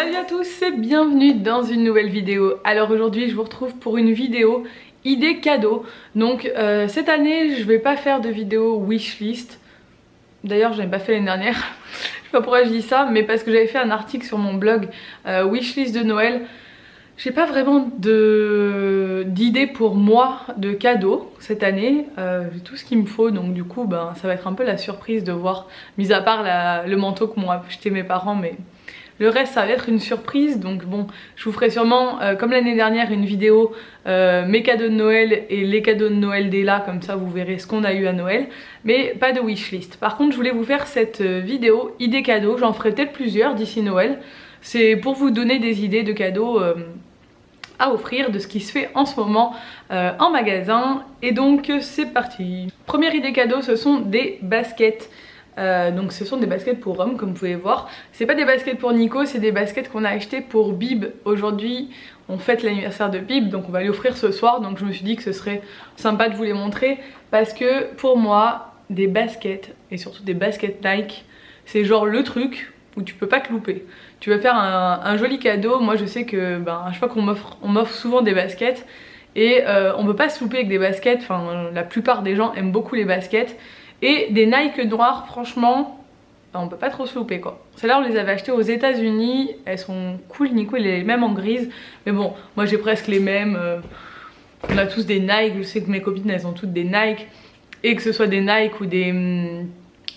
Salut à tous et bienvenue dans une nouvelle vidéo. Alors aujourd'hui je vous retrouve pour une vidéo idée cadeau. Donc cette année je vais pas faire de vidéo wishlist. D'ailleurs je n'ai pas fait l'année dernière. Je sais pas pourquoi je dis ça, mais parce que j'avais fait un article sur mon blog wishlist de Noël. J'ai pas vraiment d'idées pour moi de cadeaux cette année, j'ai tout ce qu'il me faut, donc du coup ça va être un peu la surprise de voir, mis à part le manteau que m'ont acheté mes parents, mais le reste ça va être une surprise. Donc bon, je vous ferai sûrement comme l'année dernière une vidéo mes cadeaux de Noël et les cadeaux de Noël d'Ella, comme ça vous verrez ce qu'on a eu à Noël, mais pas de wishlist. Par contre je voulais vous faire cette vidéo idée cadeau, j'en ferai peut-être plusieurs d'ici Noël. C'est pour vous donner des idées de cadeaux à offrir, de ce qui se fait en ce moment en magasin. Et donc c'est parti. Première idée cadeau, ce sont des baskets. Donc ce sont des baskets pour hommes, comme vous pouvez voir. C'est pas des baskets pour Nico, c'est des baskets qu'on a achetées pour Bib. Aujourd'hui on fête l'anniversaire de Bib, donc on va lui offrir ce soir. Donc je me suis dit que ce serait sympa de vous les montrer, parce que pour moi des baskets, et surtout des baskets Nike, c'est genre le truc où tu peux pas te louper. Tu veux faire un joli cadeau. Moi je sais que à chaque fois on m'offre souvent des baskets, et on peut pas se louper avec des baskets. Enfin la plupart des gens aiment beaucoup les baskets, et des Nike noires franchement on peut pas trop se louper quoi. Celles-là on les avait achetées aux États-Unis, elles sont cool. Nico il est les mêmes en grise, mais bon moi j'ai presque les mêmes. On a tous des Nike, je sais que mes copines elles ont toutes des Nike, et que ce soit des Nike ou des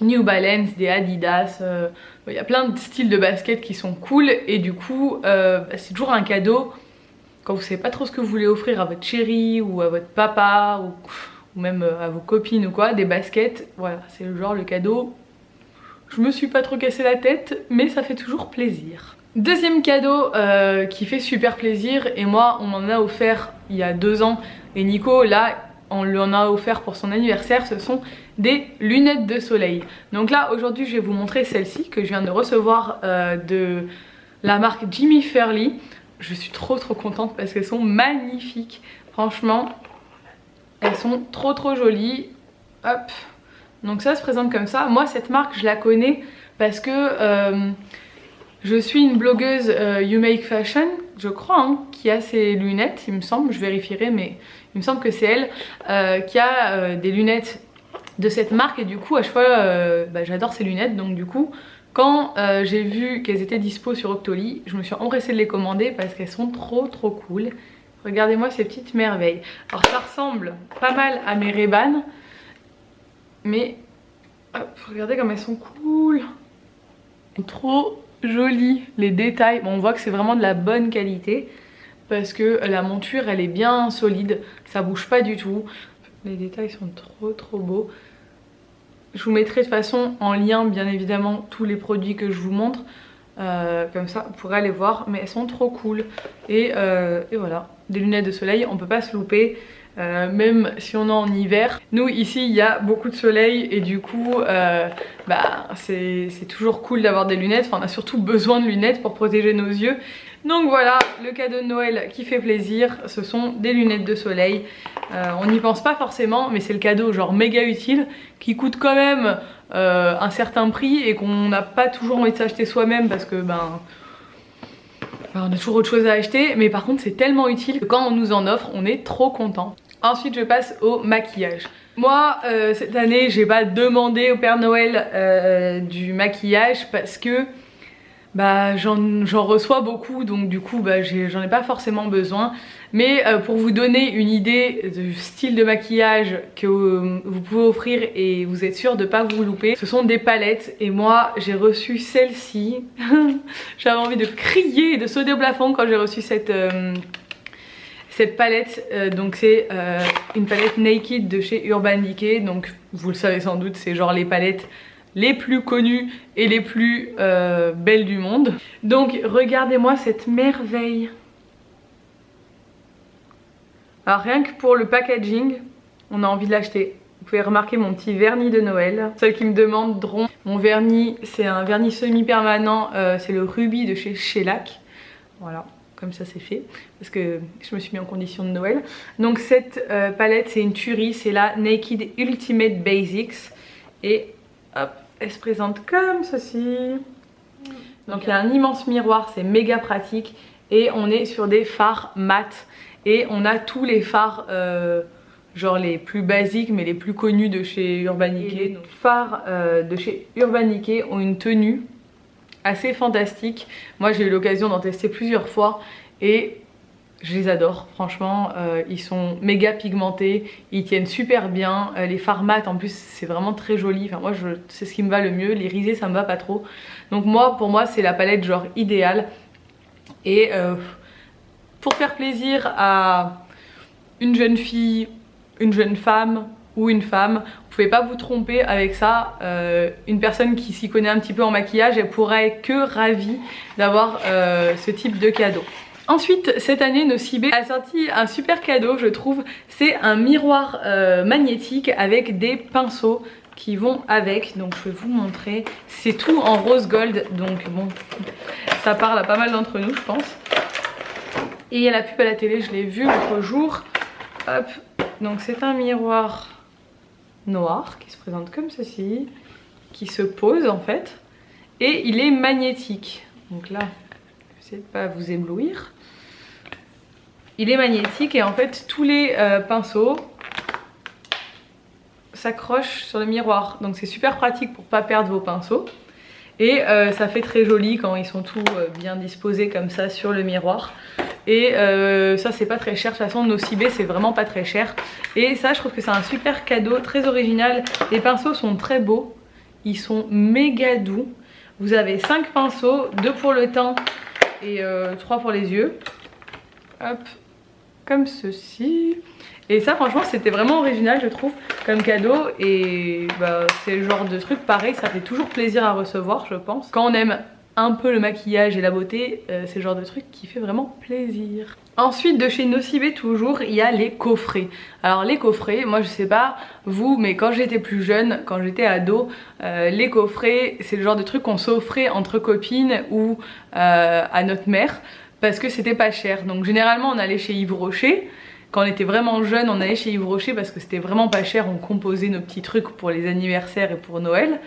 New Balance, des Adidas, il y a plein de styles de baskets qui sont cool. Et du coup c'est toujours un cadeau quand vous savez pas trop ce que vous voulez offrir à votre chéri ou à votre papa, ou même à vos copines ou quoi. Des baskets, voilà, c'est le genre le cadeau. Je me suis pas trop cassé la tête, mais ça fait toujours plaisir. Deuxième cadeau qui fait super plaisir, et moi on m'en a offert il y a 2 ans, et Nico là on lui en a offert pour son anniversaire, ce sont des lunettes de soleil. Donc là aujourd'hui je vais vous montrer celles-ci que je viens de recevoir de la marque Jimmy Fairly. Je suis trop contente parce qu'elles sont magnifiques, franchement elles sont trop jolies. Hop, donc ça se présente comme ça. Moi cette marque je la connais parce que je suis une blogueuse You Make Fashion, je crois, hein, qui a ces lunettes, il me semble, je vérifierai, mais il me semble que c'est elle qui a des lunettes de cette marque. Et du coup à chaque fois j'adore ces lunettes, donc du coup quand j'ai vu qu'elles étaient dispo sur Octoly, je me suis empressée de les commander parce qu'elles sont trop cool. Regardez-moi ces petites merveilles. Alors ça ressemble pas mal à mes Ray-Ban, mais hop, regardez comme elles sont cool, trop jolies. Les détails, bon, on voit que c'est vraiment de la bonne qualité parce que la monture elle est bien solide, ça bouge pas du tout. Les détails sont trop beaux. Je vous mettrai de toute façon en lien bien évidemment tous les produits que je vous montre, comme ça vous pourrez aller voir, mais elles sont trop cool. Et voilà, des lunettes de soleil, on peut pas se louper. Même si on est en hiver, nous ici il y a beaucoup de soleil, et du coup c'est toujours cool d'avoir des lunettes. Enfin on a surtout besoin de lunettes pour protéger nos yeux. Donc voilà, le cadeau de Noël qui fait plaisir, ce sont des lunettes de soleil. On n'y pense pas forcément, mais c'est le cadeau genre méga utile, qui coûte quand même un certain prix, et qu'on n'a pas toujours envie de s'acheter soi-même parce que on a toujours autre chose à acheter. Mais par contre c'est tellement utile que quand on nous en offre, on est trop content. Ensuite je passe au maquillage. Moi cette année j'ai pas demandé au Père Noël du maquillage parce que j'en reçois beaucoup, donc du coup j'en ai pas forcément besoin. Mais pour vous donner une idée du style de maquillage que vous pouvez offrir et vous êtes sûr de pas vous louper, ce sont des palettes. Et moi j'ai reçu celle-ci. J'avais envie de crier et de sauter au plafond quand j'ai reçu cette palette. Donc c'est une palette Naked de chez Urban Decay. Donc vous le savez sans doute, c'est genre les palettes les plus connues et les plus belles du monde. Donc regardez-moi cette merveille. Alors rien que pour le packaging, on a envie de l'acheter. Vous pouvez remarquer mon petit vernis de Noël. Ceux qui me demanderont, mon vernis c'est un vernis semi-permanent, c'est le Ruby de chez Shellac. Voilà, comme ça c'est fait, parce que je me suis mis en condition de Noël. Donc cette palette c'est une tuerie, c'est la Naked Ultimate Basics. Et hop, elle se présente comme ceci. Donc il y a un immense miroir, c'est méga pratique. Et on est sur des fards mat. Et on a tous les fards, genre les plus basiques mais les plus connus de chez Urban Decay. Les fards de chez Urban Decay ont une tenue assez fantastique. Moi j'ai eu l'occasion d'en tester plusieurs fois et je les adore, franchement, ils sont méga pigmentés, ils tiennent super bien, les fards mat en plus c'est vraiment très joli, enfin moi c'est ce qui me va le mieux, les risés ça me va pas trop. Donc pour moi c'est la palette genre idéale et pour faire plaisir à une jeune fille, une jeune femme ou une femme, vous pouvez pas vous tromper avec ça. Une personne qui s'y connaît un petit peu en maquillage, elle pourrait être que ravie d'avoir ce type de cadeau. Ensuite, cette année, Nocibé a sorti un super cadeau, je trouve. C'est un miroir magnétique avec des pinceaux qui vont avec. Donc je vais vous montrer. C'est tout en rose gold, donc bon, ça parle à pas mal d'entre nous, je pense. Et il y a la pub à la télé, je l'ai vu l'autre jour. Hop, donc c'est un miroir noir qui se présente comme ceci, qui se pose en fait. Et il est magnétique. Donc là, j'essaie de pas vous éblouir. Il est magnétique et en fait tous les pinceaux s'accrochent sur le miroir. Donc c'est super pratique pour pas perdre vos pinceaux. Et ça fait très joli quand ils sont tous bien disposés comme ça sur le miroir. Et ça c'est pas très cher, de toute façon Nocibé c'est vraiment pas très cher. Et ça je trouve que c'est un super cadeau, très original. Les pinceaux sont très beaux, ils sont méga doux. Vous avez 5 pinceaux, 2 pour le teint et 3 pour les yeux. Hop, comme ceci. Et ça franchement c'était vraiment original je trouve comme cadeau. Et bah, c'est le genre de truc pareil, ça fait toujours plaisir à recevoir je pense. Quand on aime un peu le maquillage et la beauté, c'est le genre de truc qui fait vraiment plaisir. Ensuite de chez Nocibé toujours, il y a les coffrets. Alors les coffrets, moi je sais pas vous, mais quand j'étais plus jeune, quand j'étais ado, les coffrets c'est le genre de truc qu'on s'offrait entre copines ou à notre mère parce que c'était pas cher. Donc généralement on allait chez Yves Rocher. Quand on était vraiment jeune, on allait chez Yves Rocher parce que c'était vraiment pas cher, on composait nos petits trucs pour les anniversaires et pour Noël.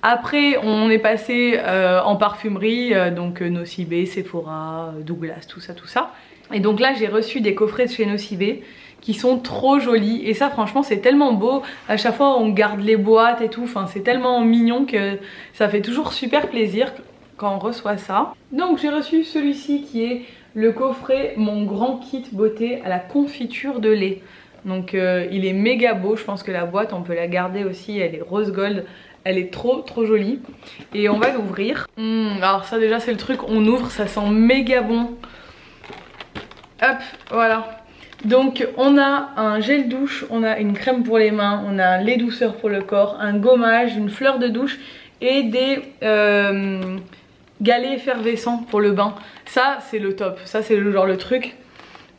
Après on est passé en parfumerie, donc Nocibé, Sephora, Douglas, tout ça. Et donc là j'ai reçu des coffrets de chez Nocibé qui sont trop jolis. Et ça franchement c'est tellement beau, à chaque fois on garde les boîtes et tout, enfin c'est tellement mignon que ça fait toujours super plaisir quand on reçoit ça. Donc j'ai reçu celui-ci qui est le coffret Mon Grand Kit Beauté à la confiture de lait. Donc il est méga beau, je pense que la boîte on peut la garder aussi, elle est rose gold. Elle est trop jolie. Et on va l'ouvrir. Alors ça déjà c'est le truc, on ouvre, ça sent méga bon. Hop, voilà. Donc on a un gel douche, on a une crème pour les mains, on a un lait douceur pour le corps, un gommage, une fleur de douche et des galets effervescents pour le bain. Ça c'est le top, ça c'est le truc.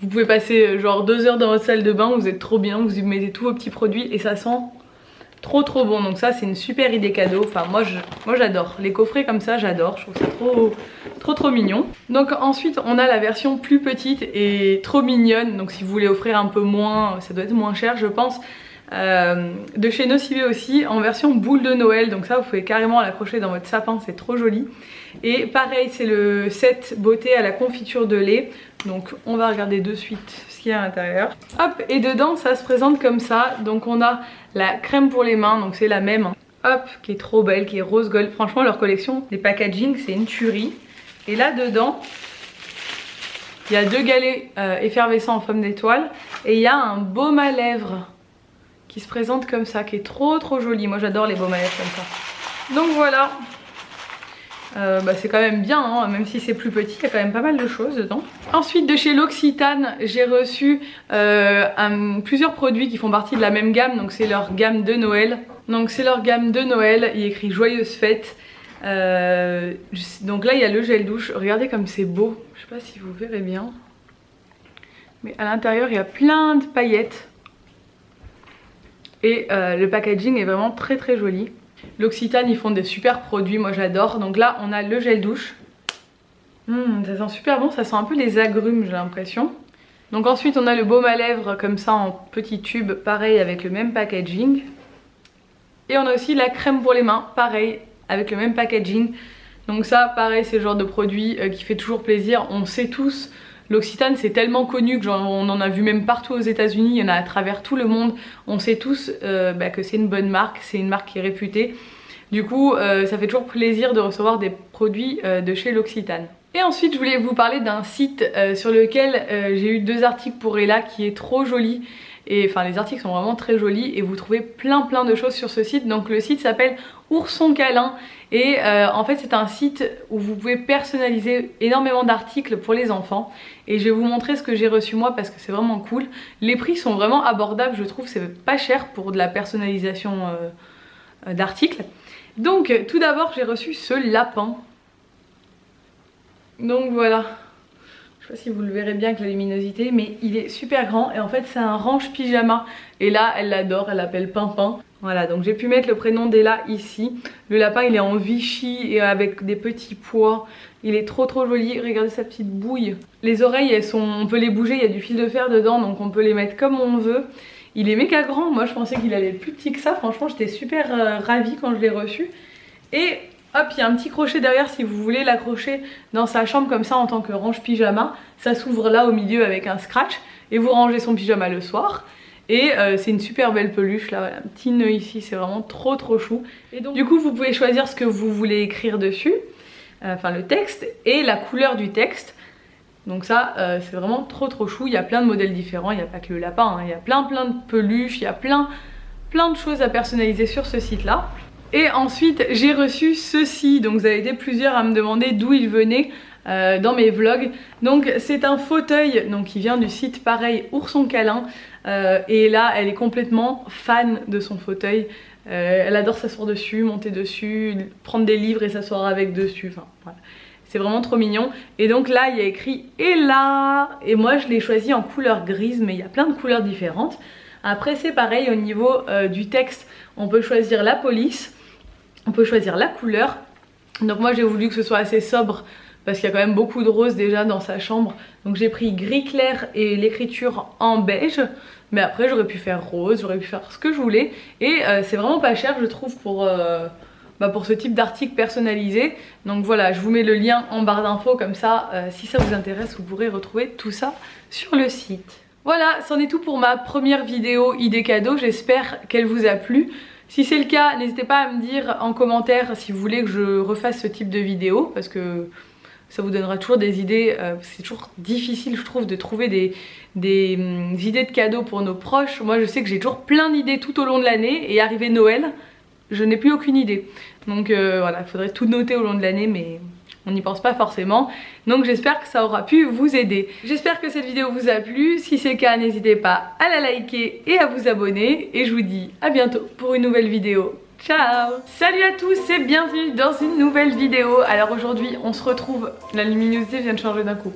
Vous pouvez passer genre 2 heures dans votre salle de bain, vous êtes trop bien, vous y mettez tous vos petits produits et ça sent trop bon. Donc ça c'est une super idée cadeau. Enfin moi j'adore les coffrets comme ça, j'adore, je trouve ça trop mignon. Donc ensuite on a la version plus petite et trop mignonne. Donc si vous voulez offrir un peu moins, ça doit être moins cher je pense, de chez Nocibé aussi, en version boule de Noël. Donc ça vous pouvez carrément l'accrocher dans votre sapin, c'est trop joli. Et pareil c'est le set beauté à la confiture de lait. Donc on va regarder de suite ce qu'il y a à l'intérieur. Hop, et dedans ça se présente comme ça. Donc on a la crème pour les mains, donc c'est la même. Hop, qui est trop belle, qui est rose gold. Franchement leur collection, les packaging c'est une tuerie. Et là dedans, il y a 2 galets effervescents en forme d'étoile. Et il y a un baume à lèvres qui se présente comme ça, qui est trop joli. Moi j'adore les baumes à lèvres comme ça. Donc voilà. C'est quand même bien, hein, même si c'est plus petit, il y a quand même pas mal de choses dedans. Ensuite de chez L'Occitane, j'ai reçu plusieurs produits qui font partie de la même gamme, donc c'est leur gamme de Noël. Donc c'est leur gamme de Noël, il y a écrit Joyeuse Fête. Donc là il y a le gel douche, regardez comme c'est beau, je sais pas si vous verrez bien. Mais à l'intérieur il y a plein de paillettes. Et le packaging est vraiment très joli. L'Occitane ils font des super produits, moi j'adore. Donc là on a le gel douche. Ça sent super bon, ça sent un peu les agrumes j'ai l'impression. Donc ensuite on a le baume à lèvres comme ça en petit tube, pareil avec le même packaging. Et on a aussi la crème pour les mains, pareil avec le même packaging. Donc ça pareil, c'est le genre de produit qui fait toujours plaisir. On sait tous, l'Occitane c'est tellement connu que on en a vu même partout aux États-Unis, il y en a à travers tout le monde. On sait tous que c'est une bonne marque, c'est une marque qui est réputée. Du coup ça fait toujours plaisir de recevoir des produits de chez l'Occitane. Et ensuite je voulais vous parler d'un site sur lequel j'ai eu 2 articles pour Ella qui est trop joli. Et enfin les articles sont vraiment très jolis et vous trouvez plein de choses sur ce site. Donc le site s'appelle Ourson Câlin et en fait c'est un site où vous pouvez personnaliser énormément d'articles pour les enfants. Et je vais vous montrer ce que j'ai reçu moi parce que c'est vraiment cool. Les prix sont vraiment abordables, je trouve, c'est pas cher pour de la personnalisation d'articles. Donc tout d'abord j'ai reçu ce lapin. Donc voilà. Je sais pas si vous le verrez bien avec la luminosité, mais il est super grand et en fait c'est un range pyjama. Et là elle l'adore, elle l'appelle Pimpin. Voilà, donc j'ai pu mettre le prénom d'Ella ici. Le lapin il est en Vichy et avec des petits pois. Il est trop joli, regardez sa petite bouille. Les oreilles elles sont, on peut les bouger, il y a du fil de fer dedans donc on peut les mettre comme on veut. Il est méga grand, moi je pensais qu'il allait être plus petit que ça. Franchement j'étais super ravie quand je l'ai reçu. Et hop, il y a un petit crochet derrière si vous voulez l'accrocher dans sa chambre comme ça en tant que range pyjama. Ça s'ouvre là au milieu avec un scratch et vous rangez son pyjama le soir. Et c'est une super belle peluche là, voilà, un petit nœud ici, c'est vraiment trop chou. Et donc du coup vous pouvez choisir ce que vous voulez écrire dessus, enfin le texte et la couleur du texte. Donc ça c'est vraiment trop chou, il y a plein de modèles différents, il n'y a pas que le lapin, hein. Il y a plein de peluches, il y a plein de choses à personnaliser sur ce site là. Et ensuite j'ai reçu ceci, donc vous avez été plusieurs à me demander d'où il venait dans mes vlogs. Donc c'est un fauteuil donc, qui vient du site pareil Ourson Câlin et là elle est complètement fan de son fauteuil. Elle adore s'asseoir dessus, monter dessus, prendre des livres et s'asseoir avec dessus, enfin voilà. C'est vraiment trop mignon. Et donc là il y a écrit Ella et moi je l'ai choisi en couleur grise mais il y a plein de couleurs différentes. Après c'est pareil au niveau du texte, on peut choisir la police, on peut choisir la couleur. Donc moi j'ai voulu que ce soit assez sobre parce qu'il y a quand même beaucoup de rose déjà dans sa chambre. Donc j'ai pris gris clair et l'écriture en beige. Mais après j'aurais pu faire rose, j'aurais pu faire ce que je voulais. Et c'est vraiment pas cher je trouve pour ce type d'article personnalisé. Donc voilà, je vous mets le lien en barre d'infos comme ça. Si ça vous intéresse, vous pourrez retrouver tout ça sur le site. Voilà, c'en est tout pour ma première vidéo idée cadeau. J'espère qu'elle vous a plu. Si c'est le cas, n'hésitez pas à me dire en commentaire si vous voulez que je refasse ce type de vidéo parce que ça vous donnera toujours des idées. C'est toujours difficile je trouve de trouver des idées de cadeaux pour nos proches. Moi je sais que j'ai toujours plein d'idées tout au long de l'année et arrivé Noël, je n'ai plus aucune idée. Donc voilà, il faudrait tout noter au long de l'année mais on n'y pense pas forcément. Donc j'espère que ça aura pu vous aider. J'espère que cette vidéo vous a plu. Si c'est le cas, n'hésitez pas à la liker et à vous abonner. Et je vous dis à bientôt pour une nouvelle vidéo. Ciao! Salut à tous et bienvenue dans une nouvelle vidéo. Alors aujourd'hui on se retrouve, la luminosité vient de changer d'un coup.